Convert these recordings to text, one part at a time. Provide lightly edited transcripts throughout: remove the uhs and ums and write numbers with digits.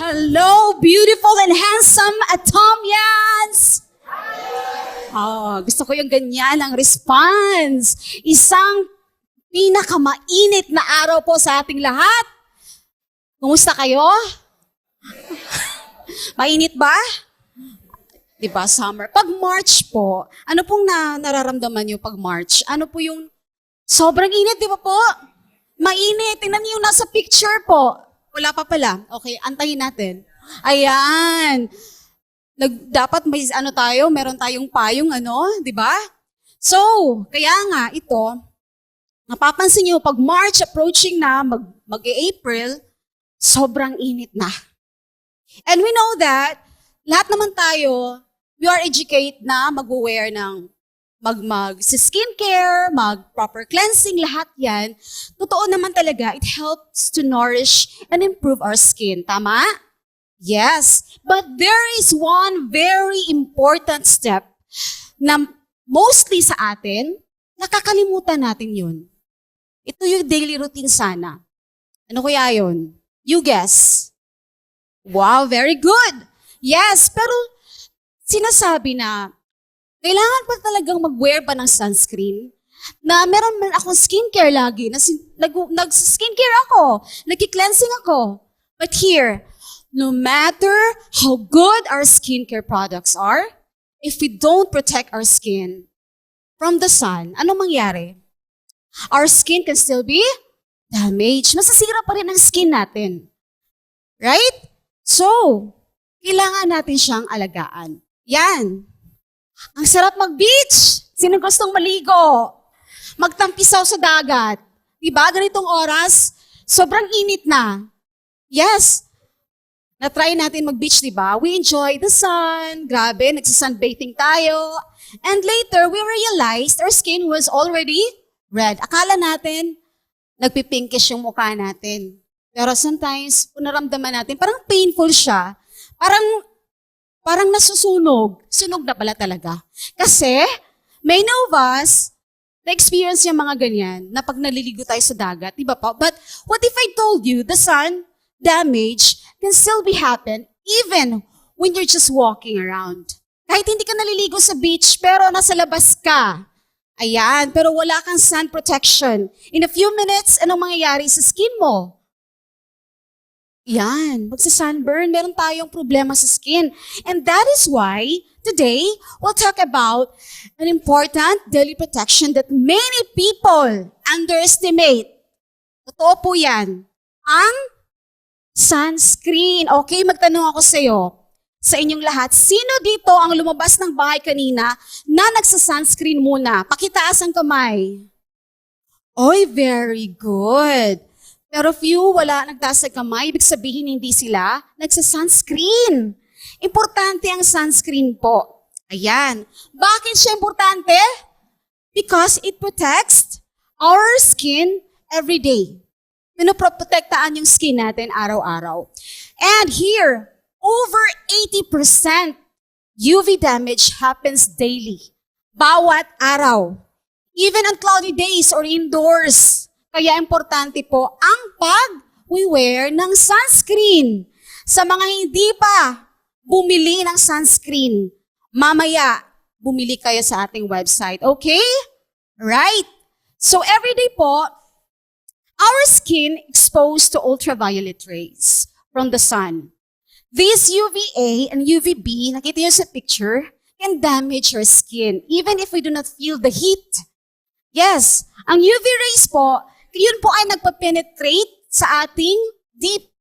Hello, beautiful and handsome Atomians! Gusto ko yung ganyan ang response. Isang pinakamainit na araw po sa ating lahat. Kumusta kayo? Mainit ba? Diba, summer? Pag March po, ano pong nararamdaman nyo pag March? Ano po yung sobrang init, di ba po? Mainit. Tingnan niyo yung nasa picture po. Wala pa pala. Okay, antayin natin. Ayan. Dapat may meron tayong payong di ba? So, kaya nga ito, napapansin niyo pag March approaching na, mag-April, sobrang init na. And we know that lahat naman tayo, we are educated na mag-wear ng skincare, proper cleansing, lahat yan. Totoo naman talaga, it helps to nourish and improve our skin. Tama? Yes. But there is one very important step na mostly sa atin, nakakalimutan natin yun. Ito yung daily routine sana. Ano kaya yun? You guess. Wow, very good. Yes, pero sinasabi na, kailangan pa talagang mag-wear pa ng sunscreen? Na meron man akong skincare lagi, nag-skincare ako, nag-cleansing ako. But here, no matter how good our skincare products are, if we don't protect our skin from the sun, anong mangyari? Our skin can still be damaged. Masasira pa rin ang skin natin. Right? So, kailangan natin siyang alagaan. Yan. Ang sarap mag-beach. Sino gustong maligo? Magtampisaw sa dagat. Diba? Ganitong oras, sobrang init na. Yes. Na-try natin mag-beach, diba? We enjoy the sun. Grabe, nagsasunbathing tayo. And later, we realized our skin was already red. Akala natin, nagpipinkish yung mukha natin. Pero sometimes, kung naramdaman natin, parang painful siya. Parang nasusunog. Sunog na pala talaga. Kasi, many of us, na-experience yung mga ganyan, na pag naliligo tayo sa dagat, di ba pa? But what if I told you, the sun damage can still be happen even when you're just walking around. Kahit hindi ka naliligo sa beach, pero nasa labas ka. Ayan, pero wala kang sun protection. In a few minutes, anong mangyayari sa skin mo? Yan, magsa-sunburn, meron tayong problema sa skin. And that is why, today, we'll talk about an important daily protection that many people underestimate. Totoo po yan. Ang sunscreen. Okay, magtanong ako sa inyong lahat, sino dito ang lumabas ng bahay kanina na nagsa-sunscreen muna? Pakitaas ang kamay. Oy, very good. Pero few, wala nagtaas sa kamay, ibig sabihin hindi sila nagsa-sunscreen. Importante ang sunscreen po. Ayan. Bakit siya importante? Because it protects our skin every day. Pinoprotektaan yung skin natin araw-araw. And here, over 80% UV damage happens daily. Bawat araw. Even on cloudy days or indoors. Kaya importante po ang pag-wear ng sunscreen. Sa mga hindi pa bumili ng sunscreen, mamaya bumili kayo sa ating website. Okay? Right? So everyday po, our skin exposed to ultraviolet rays from the sun. These UVA and UVB, nakita niyo sa picture, can damage your skin even if we do not feel the heat. Yes, ang UV rays po, yun po ay nagpa-penetrate sa ating deep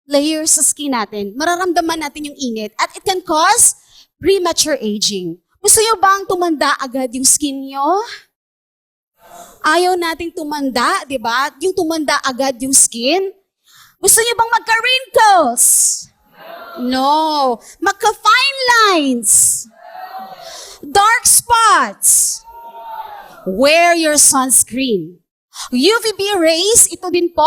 layers sa skin natin. Mararamdaman natin yung init at it can cause premature aging. Gusto nyo bang tumanda agad yung skin nyo? Ayaw nating tumanda, di ba? Yung tumanda agad yung skin. Gusto nyo bang magka-wrinkles? No. Magka-fine lines? Dark spots? Wear your sunscreen. UVB rays, ito din po,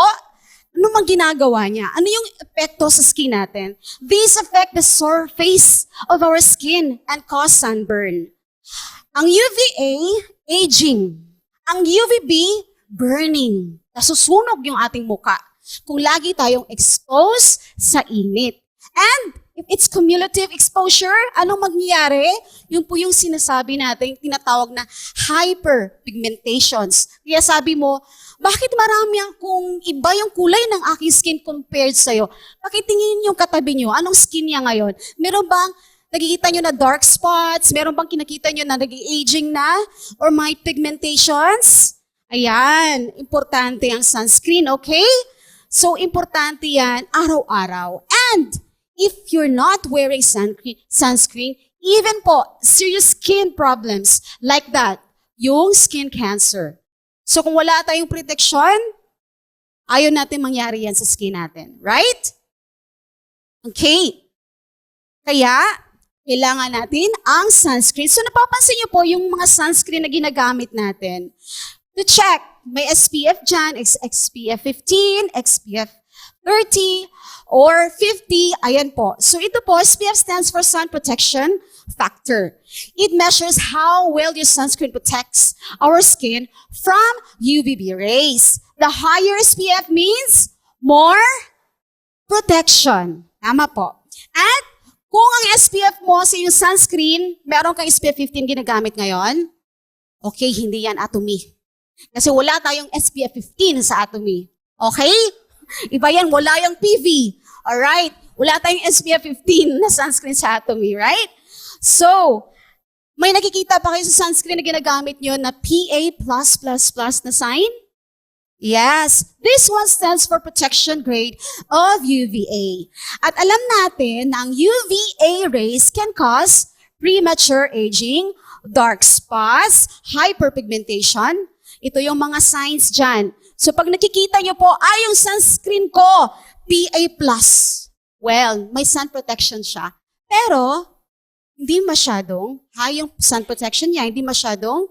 ano mang ginagawa niya? Ano yung epekto sa skin natin? These affect the surface of our skin and cause sunburn. Ang UVA, aging. Ang UVB, burning. Nasusunog yung ating muka kung lagi tayong exposed sa init. And if it's cumulative exposure, anong mangyayari? Yun po yung sinasabi natin, tinatawag na hyperpigmentations. Kaya sabi mo, bakit marami kung iba yung kulay ng aking skin compared sa'yo? Pakitingin yung katabi nyo, anong skin niya ngayon? Meron bang nakikita nyo na dark spots? Meron bang kinakita nyo na nag-aging na? Or may pigmentations? Ayan, importante ang sunscreen, okay? So, importante yan araw-araw. And if you're not wearing sunscreen, even po, serious skin problems like that, yung skin cancer. So kung wala tayong protection, ayaw natin mangyari yan sa skin natin. Right? Okay. Kaya, kailangan natin ang sunscreen. So napapansin niyo po yung mga sunscreen na ginagamit natin. To check, may SPF dyan, SPF 15, SPF 30, or 50, ayan po. So ito po, SPF stands for Sun Protection Factor. It measures how well your sunscreen protects our skin from UVB rays. The higher SPF means more protection. Tama po. At kung ang SPF mo sa yung sunscreen, meron kang SPF 15 ginagamit ngayon, okay, hindi yan Atomy. Kasi wala tayong SPF 15 sa Atomy. Okay? Iba yan, wala yung PV. Alright? Wala tayong SPF 15 na sunscreen sa Atomy, right? So, may nakikita pa kayo sa sunscreen na ginagamit nyo na PA++ na sign? Yes, this one stands for protection grade of UVA. At alam natin na ang UVA rays can cause premature aging, dark spots, hyperpigmentation. Ito yung mga signs dyan. So pag nakikita nyo po, yung sunscreen ko, PA+. Well, may sun protection siya. Pero, hindi masyadong high yung sun protection niya, hindi masyadong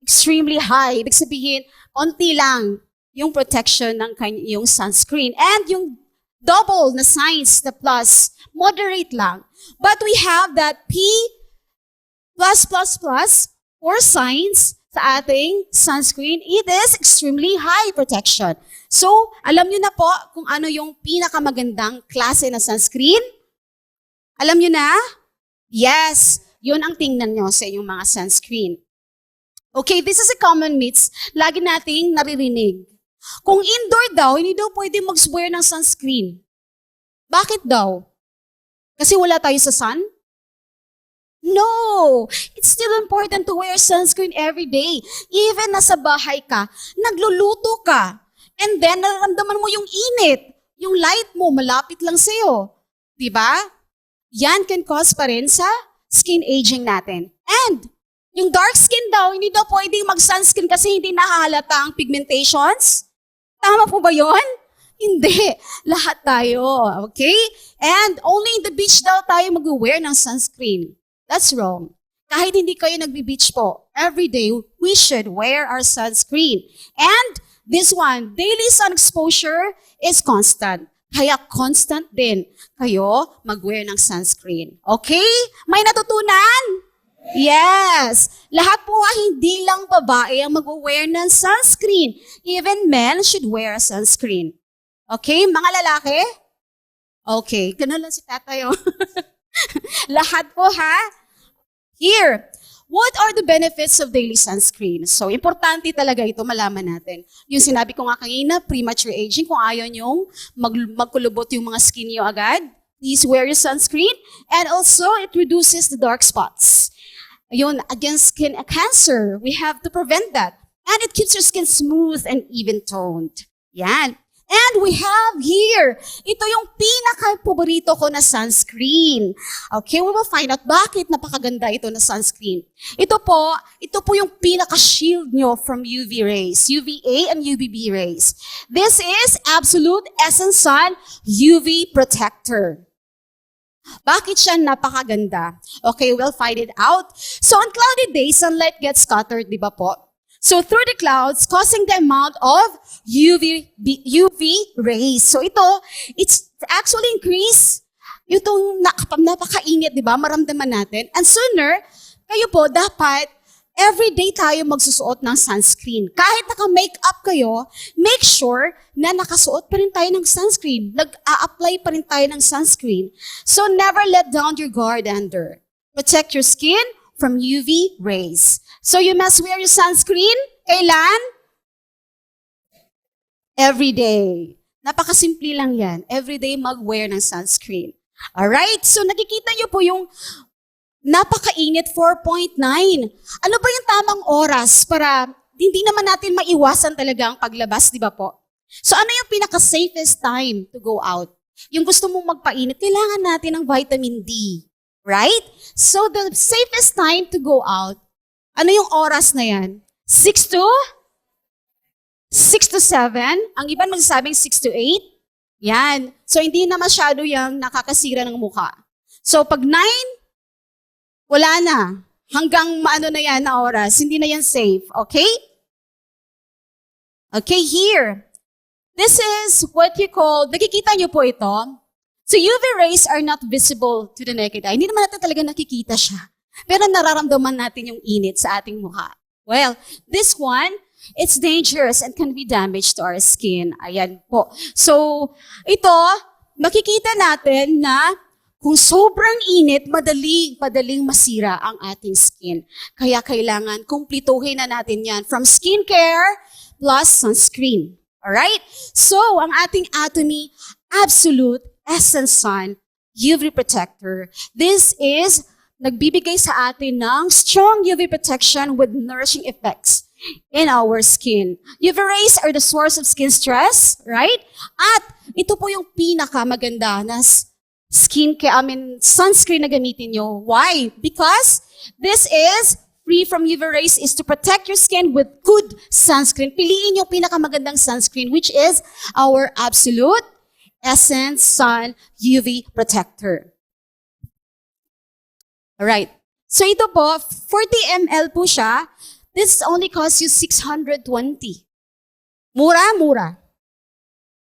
extremely high. Ibig sabihin, konti lang yung protection ng yung sunscreen. And yung double na signs, the plus, moderate lang. But we have that P++, or signs sa ating sunscreen. It is extremely high protection. So, alam nyo na po kung ano yung pinakamagandang klase na sunscreen? Alam nyo na? Yes, yun ang tingnan nyo sa inyong mga sunscreen. Okay, this is a common myth. Lagi nating naririnig. Kung indoor daw, hindi daw pwede mag-wear ng sunscreen. Bakit daw? Kasi wala tayo sa sun? No! It's still important to wear sunscreen every day. Even nasa bahay ka, nagluluto ka. And then, nararamdaman mo yung init. Yung light mo, malapit lang sa'yo. Diba? Yan can cause pa rin sa skin aging natin. And, yung dark skin daw, hindi daw pwedeng mag-sunscreen kasi hindi nahalata ang pigmentations. Tama po ba yon? Hindi. Lahat tayo. Okay? And only in the beach daw tayo mag-wear ng sunscreen. That's wrong. Kahit hindi kayo nagbi-beach po, every day, we should wear our sunscreen. And this one, daily sun exposure is constant. Kaya constant din kayo mag-wear ng sunscreen. Okay? May natutunan? Yes. Lahat po hindi lang babae ang mag-wear ng sunscreen. Even men should wear a sunscreen. Okay? Mga lalaki? Okay. Ganun lang si tatayo. Lahat po ha? Here. What are the benefits of daily sunscreen? So, importante talaga ito, malaman natin. Yung sinabi ko nga kanina, premature aging, kung ayaw nyong magkulubot yung mga skin nyo agad, please wear your sunscreen. And also, it reduces the dark spots. Yun, against skin cancer, we have to prevent that. And it keeps your skin smooth and even-toned. Yan. And we have here, ito yung pinaka-paborito ko na sunscreen. Okay, we will find out bakit napakaganda ito na sunscreen. Ito po yung pinaka-shield nyo from UV rays, UVA and UVB rays. This is Absolute Essence Sun UV Protector. Bakit siya napakaganda? Okay, we'll find it out. So on cloudy days, sunlight gets scattered, di ba po? So through the clouds, causing the amount of UV rays. So it's actually increase itong napakainit, di ba? Maramdaman natin. And sooner, kayo po dapat every day tayo magsusuot ng sunscreen. Kahit naka-makeup kayo, make sure na nakasuot pa rin tayo ng sunscreen. Nag-a-apply pa rin tayo ng sunscreen. So never let down your guard under. Protect your skin from UV rays. So you must wear your sunscreen. Kailan? Every day. Napakasimple lang yan. Every day mag-wear ng sunscreen. Alright? So nakikita nyo po yung napakainit, 4.9. Ano ba yung tamang oras para hindi naman natin maiwasan talaga ang paglabas, di ba po? So ano yung pinaka-safest time to go out? Yung gusto mong magpainit, kailangan natin ng vitamin D. Right? So the safest time to go out, ano yung oras na yan? 6 to 7? Ang iba magsasabing 6 to 8? Yan. So hindi na masyado yung nakakasira ng mukha. So pag 9, wala na. Hanggang maano na yan na oras. Hindi na yan safe. Okay? Okay, here. This is what you call, nakikita nyo po ito. So UV rays are not visible to the naked eye. Hindi naman natin talaga nakikita siya. Pero nararamdaman natin yung init sa ating mukha. Well, this one, it's dangerous and can be damaged to our skin. Ayan po. So, ito, makikita natin na kung sobrang init, madaling masira ang ating skin. Kaya kailangan kumplituhin na natin yan from skincare plus sunscreen. Alright? So, ang ating Atomy Absolute Essence Sun UV Protector. This is nagbibigay sa atin ng strong UV protection with nourishing effects in our skin. UV rays are the source of skin stress, right? At ito po yung pinakamaganda na sunscreen na gamitin nyo. Why? Because this is free from UV rays is to protect your skin with good sunscreen. Piliin yung pinakamagandang sunscreen, which is our Absolute Essence Sun UV Protector. Alright. So ito po, 40 ml po siya. This only costs you 620. Mura.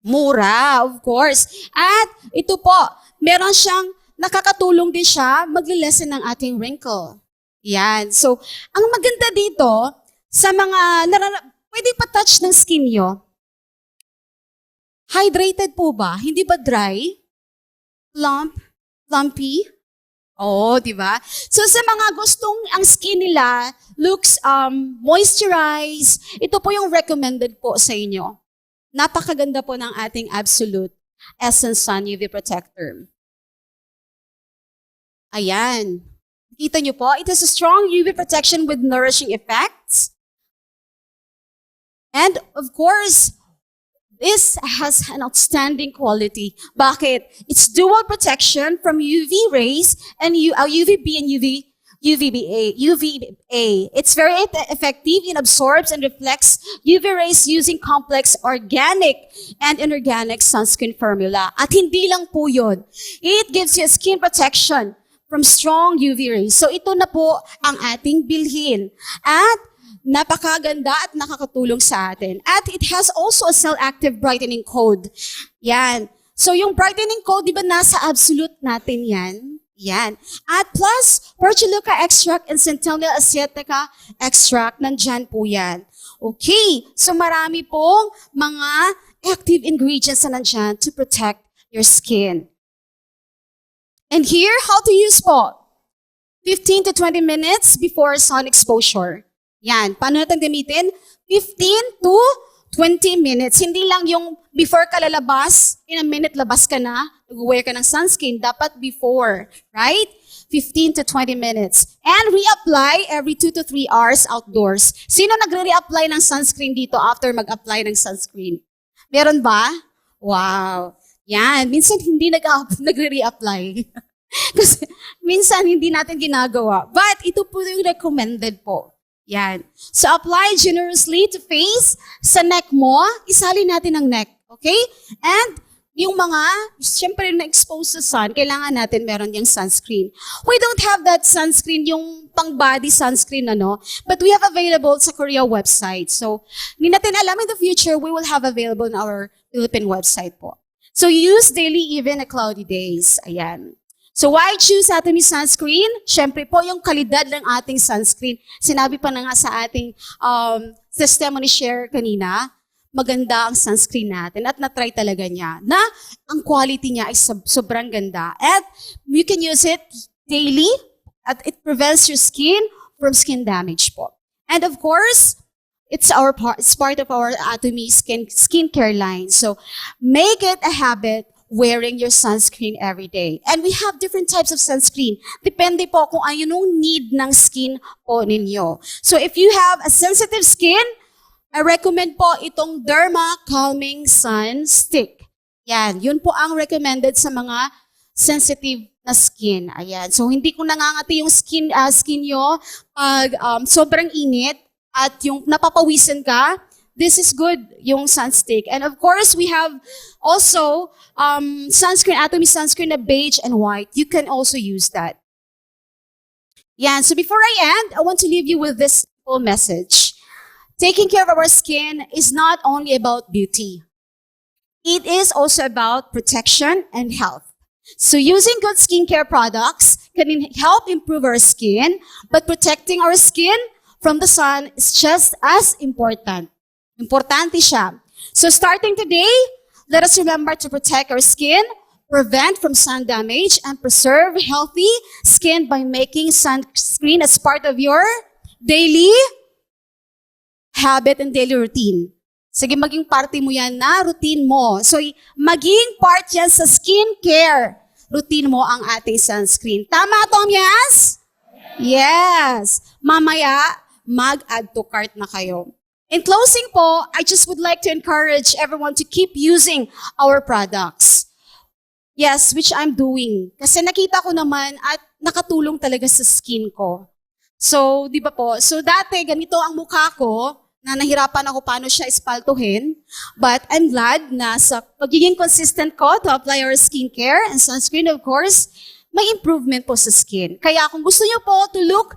Mura, of course. At ito po, meron siyang, nakakatulong din siya magle-lessen ng ating wrinkle. Yan. So, ang maganda dito, sa mga, pwede pa-touch ng skin nyo. Hydrated po ba? Hindi ba dry? Lumpy? Oo, di ba? So sa mga gustong ang skin nila looks moisturized, ito po yung recommended po sa inyo. Napakaganda po ng ating Absolute Essence Sun UV Protector. Ayan. Kita nyo po, it has a strong UV protection with nourishing effects. And of course, this has an outstanding quality. Bakit? It's dual protection from UV rays and UVB and UVA. It's very effective. It absorbs and reflects UV rays using complex organic and inorganic sunscreen formula. At hindi lang po yun. It gives you skin protection from strong UV rays. So ito na po ang ating bilhin. At napakaganda at nakakatulong sa atin. At it has also a cell-active brightening code. Yan. So yung brightening code, di ba nasa Absolute natin yan? Yan. At plus, Portulaca extract and Centennial Asiatica extract, nandyan po yan. Okay. So marami pong mga active ingredients na nandyan to protect your skin. And here, how to use po? 15 to 20 minutes before sun exposure. Yan. Paano natin gamitin? 15 to 20 minutes. Hindi lang yung before ka lalabas, in a minute labas ka na, nag-wear ka ng sunscreen. Dapat before, right? 15 to 20 minutes. And reapply every 2 to 3 hours outdoors. Sino nagre-reapply ng sunscreen dito after mag-apply ng sunscreen? Meron ba? Wow. Yan. Minsan hindi nagre-reapply. Kasi minsan hindi natin ginagawa. But ito po yung recommended po. Yan. So, apply generously to face. Sa neck mo, isali natin ang neck. Okay? And, yung mga, syempre na-expose sa sun, kailangan natin meron yung sunscreen. We don't have that sunscreen, yung pang-body sunscreen, but we have available sa Korea website. So, hindi natin alam, in the future, we will have available in our Philippine website po. So, use daily even a cloudy days. Ayan. So why choose Atomy sunscreen? Siyempre po yung kalidad ng ating sunscreen. Sinabi pa na nga sa ating testimony share kanina, maganda ang sunscreen natin at na-try talaga niya na ang quality niya ay sobrang ganda. At you can use it daily at it prevents your skin from skin damage po. And of course, it's part of our Atomy skincare line. So make it a habit wearing your sunscreen every day. And we have different types of sunscreen. Depende po kung ano yung need ng skin po ninyo. So if you have a sensitive skin, I recommend po itong Derma Calming Sun Stick. Yan, yun po ang recommended sa mga sensitive na skin. Ayan. So hindi ko nangangati yung skin nyo pag sobrang init at yung napapawisan ka. This is good, yung sunstick. And of course, we have also sunscreen, Atomy sunscreen na beige and white. You can also use that. Yeah, so before I end, I want to leave you with this simple message. Taking care of our skin is not only about beauty. It is also about protection and health. So using good skincare products can help improve our skin, but protecting our skin from the sun is just as important. Importante siya. So starting today, let us remember to protect our skin, prevent from sun damage, and preserve healthy skin by making sunscreen as part of your daily habit and daily routine. Sige, maging parte mo yan na routine mo. So maging part yan sa skincare routine mo ang ating sunscreen. Tama, Tom, yes? Yes. Mamaya, mag-add to cart na kayo. In closing po, I just would like to encourage everyone to keep using our products. Yes, which I'm doing. Kasi nakita ko naman at nakatulong talaga sa skin ko. So, di ba po? So, dati ganito ang mukha ko na nahirapan ako paano siya ispaltuhin. But I'm glad na sa pagiging consistent ko to apply our skincare and sunscreen, of course, may improvement po sa skin. Kaya kung gusto niyo po to look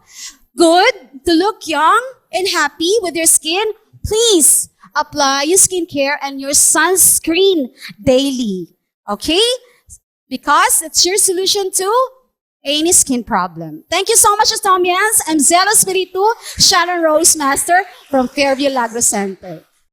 good, to look young and happy with your skin, please apply your skincare and your sunscreen daily. Okay? Because it's your solution to any skin problem. Thank you so much, Tomians. I'm Zelo Espiritu, Sharon Rose Master from Fairview Lagos Center.